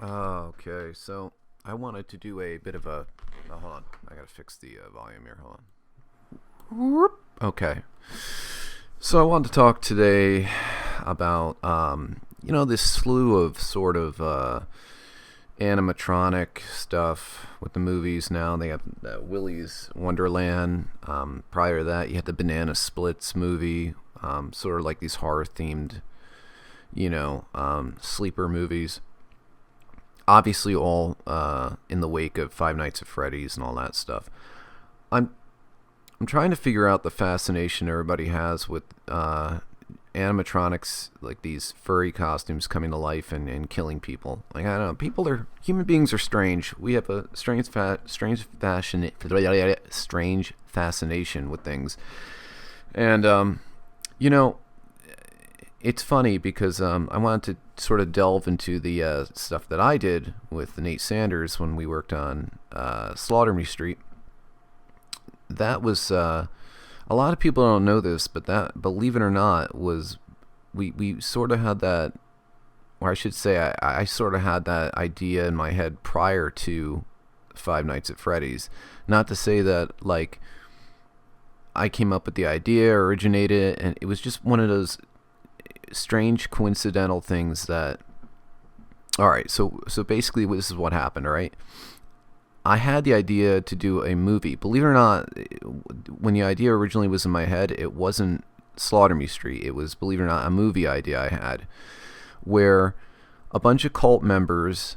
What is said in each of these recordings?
Okay, so I wanted to do a bit of a. Oh, hold on, I gotta fix the volume here. Hold on. Whoop. Okay, so I wanted to talk today about this slew of sort of animatronic stuff with the movies now. They have Willys Wonderland. Prior to that, you had the Banana Splits movie. Sort of like these horror themed, sleeper movies. Obviously, all in the wake of Five Nights at Freddy's and all that stuff. I'm I'm trying to figure out the fascination everybody has with animatronics, like these furry costumes coming to life and killing people. Like, I don't know, human beings are strange. We have a strange fascination with things, and it's funny because I wanted to sort of delve into the stuff that I did with Nate Sanders when we worked on Slaughter Me Street. That was a lot of people don't know this, but that, believe it or not, was we sort of had that, or I should say I sort of had that idea in my head prior to Five Nights at Freddy's. Not to say that like I came up with the idea, originated it, and it was just one of those strange coincidental things that. All right, so basically this is what happened. All right, I had the idea to do a movie. Believe it or not, when the idea originally was in my head, it wasn't Slaughter Me Street. It was, believe it or not, a movie idea I had where a bunch of cult members,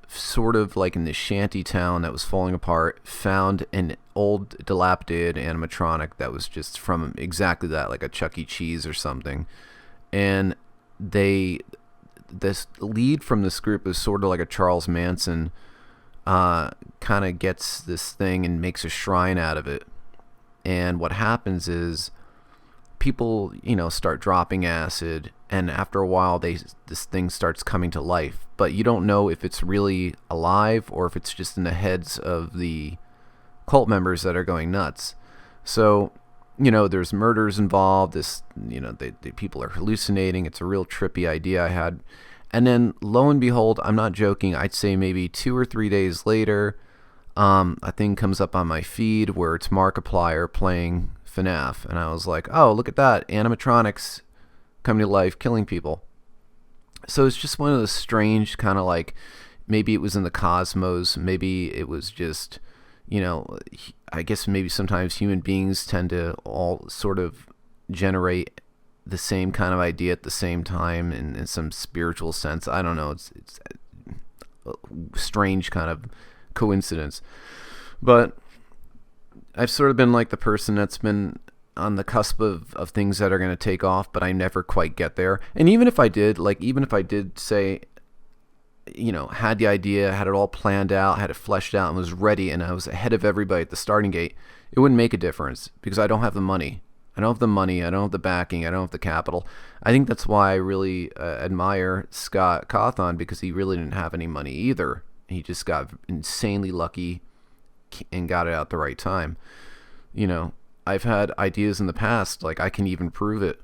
sort of like in this shanty town that was falling apart, found an old dilapidated animatronic that was just from exactly that, like a Chuck E. Cheese or something. And this lead from this group is sort of like a Charles Manson, kind of gets this thing and makes a shrine out of it. And what happens is people, start dropping acid, and after a while this thing starts coming to life. But you don't know if it's really alive or if it's just in the heads of the cult members that are going nuts. So, there's murders involved. The people are hallucinating. It's a real trippy idea I had. And then, lo and behold, I'm not joking, I'd say maybe 2 or 3 days later, a thing comes up on my feed where it's Markiplier playing Fnaf. And I was like, oh, look at that, animatronics coming to life, killing people. So it's just one of those strange kind of like, maybe it was in the cosmos, maybe it was just, I guess maybe sometimes human beings tend to all sort of generate the same kind of idea at the same time in some spiritual sense. I don't know. It's a strange kind of coincidence. But I've sort of been like the person that's been on the cusp of things that are going to take off, but I never quite get there. And even if I did say, had the idea, had it all planned out, had it fleshed out and was ready, and I was ahead of everybody at the starting gate, it wouldn't make a difference because I don't have the money. I don't have the money. I don't have the backing. I don't have the capital. I think that's why I really admire Scott Cawthon, because he really didn't have any money either. He just got insanely lucky and got it out at the right time. I've had ideas in the past, like I can even prove it.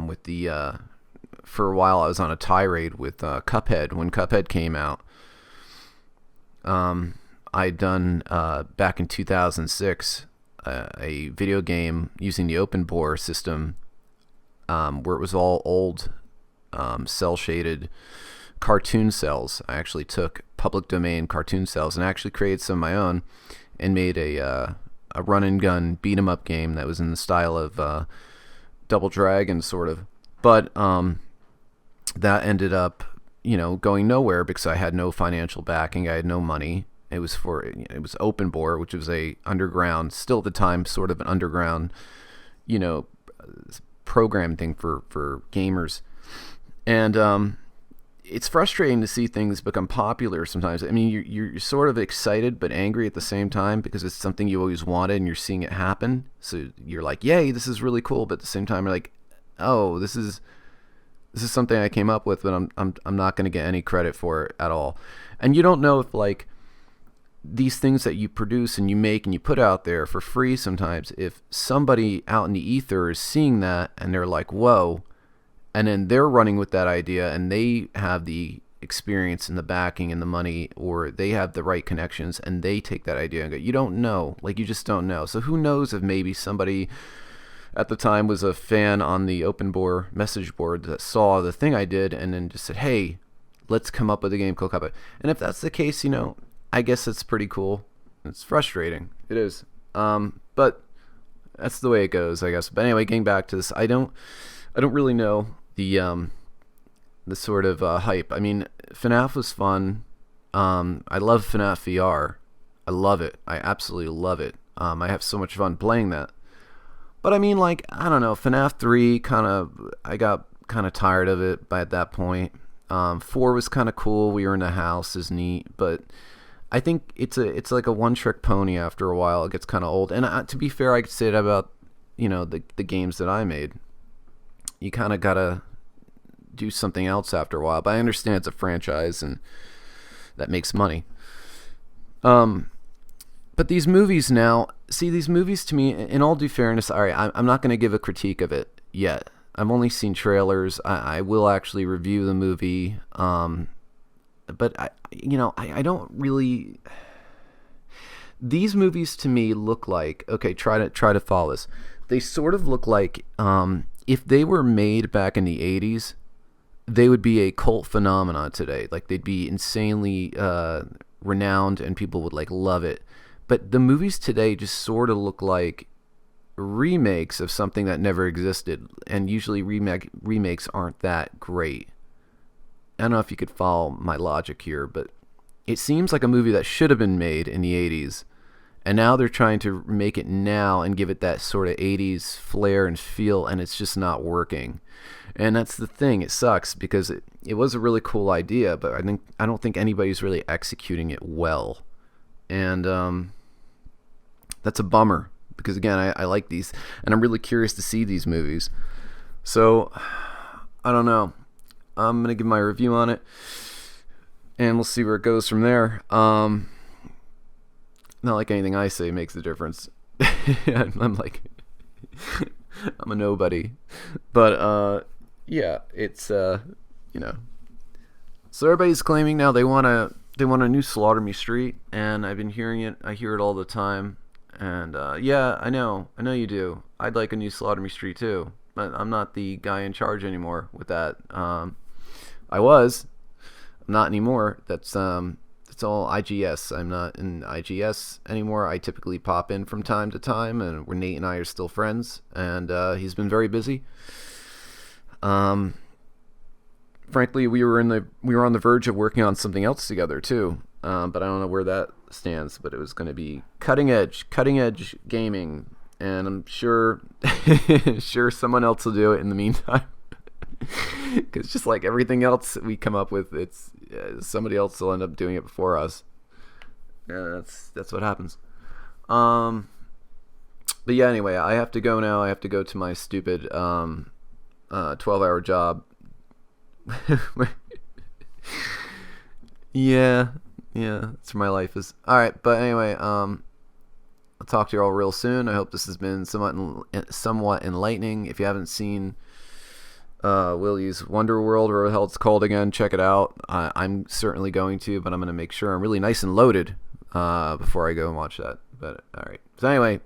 With the for a while I was on a tirade with Cuphead when Cuphead came out. I'd done back in 2006. A video game using the open bore system, where it was all old cell shaded cartoon cells. I actually took public domain cartoon cells and actually created some of my own and made a run and gun beat 'em up game that was in the style of Double Dragon sort of. But that ended up going nowhere because I had no financial backing. I had no money. It was open bore, which was a underground, still at the time, sort of an underground, program thing for gamers. And it's frustrating to see things become popular sometimes. I mean, you're sort of excited but angry at the same time because it's something you always wanted and you're seeing it happen. So you're like, yay, this is really cool. But at the same time, you're like, oh, this is something I came up with, but I'm not going to get any credit for it at all. And you don't know if like these things that you produce and you make and you put out there for free sometimes, if somebody out in the ether is seeing that and they're like, whoa, and then they're running with that idea, and they have the experience and the backing and the money, or they have the right connections, and they take that idea and go, you don't know, like, you just don't know. So who knows if maybe somebody at the time was a fan on the open board message board that saw the thing I did and then just said, hey, let's come up with a game called Cuphead. And if that's the case, you know, I guess it's pretty cool. It's frustrating. It is. But that's the way it goes, I guess. But anyway, getting back to this, I don't really know the sort of hype. I mean, Fnaf was fun. I love Fnaf VR. I love it. I absolutely love it. I have so much fun playing that. But I mean, like, I don't know, Fnaf 3 I got kind of tired of it by at that point. 4 was kind of cool. We were in a house, is neat, but I think it's like a one-trick pony after a while. It gets kind of old. And to be fair, I could say that about, you know, the games that I made. You kind of gotta do something else after a while. But I understand it's a franchise and that makes money. But these movies now, see, these movies to me, in all due fairness, all right, I'm not going to give a critique of it yet. I've only seen trailers. I will actually review the movie. But I don't really. These movies to me look like, okay, try to follow this. They sort of look like if they were made back in the 80s, they would be a cult phenomenon today. Like, they'd be insanely renowned and people would like love it. But the movies today just sort of look like remakes of something that never existed, and usually remakes aren't that great. I don't know if you could follow my logic here, but it seems like a movie that should have been made in the 80s, and now they're trying to make it now and give it that sort of 80s flair and feel, and it's just not working. And that's the thing. It sucks because it was a really cool idea, but I don't think anybody's really executing it well. And that's a bummer because, again, I like these, and I'm really curious to see these movies. So, I don't know. I'm going to give my review on it, and we'll see where it goes from there. Not like anything I say makes a difference. I'm like, I'm a nobody. But, yeah, it's, you know. So everybody's claiming now they want a new Slaughter Me Street, and I've been hearing it. I hear it all the time. And, yeah, I know you do. I'd like a new Slaughter Me Street, too. But I'm not the guy in charge anymore with that. I was. I'm not anymore. That's all IGS. I'm not in IGS anymore. I typically pop in from time to time, and where Nate and I are still friends, and he's been very busy. Frankly, we were on the verge of working on something else together too. But I don't know where that stands. But it was going to be cutting edge gaming, and I'm sure someone else will do it in the meantime. Because just like everything else we come up with, it's somebody else will end up doing it before us. Yeah, that's what happens. But yeah, anyway, I have to go now. I have to go to my stupid 12-hour job. yeah, that's where my life is. All right, but anyway, I'll talk to you all real soon. I hope this has been somewhat enlightening. If you haven't seen Willys Wonderworld, or what the hell it's called again, check it out. I'm certainly going to, but I'm going to make sure I'm really nice and loaded before I go and watch that. But all right. So anyway,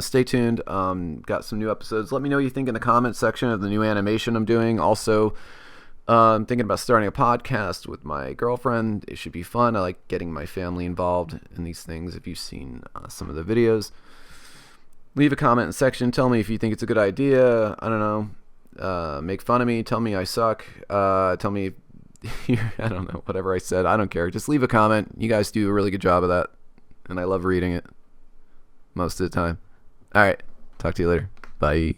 stay tuned. Got some new episodes. Let me know what you think in the comments section of the new animation I'm doing. Also, I'm thinking about starting a podcast with my girlfriend. It should be fun. I like getting my family involved in these things. If you've seen some of the videos, leave a comment in the section. Tell me if you think it's a good idea. I don't know. Make fun of me. Tell me I suck. Tell me, I don't know, whatever I said. I don't care. Just leave a comment. You guys do a really good job of that, and I love reading it most of the time. All right. Talk to you later. Bye.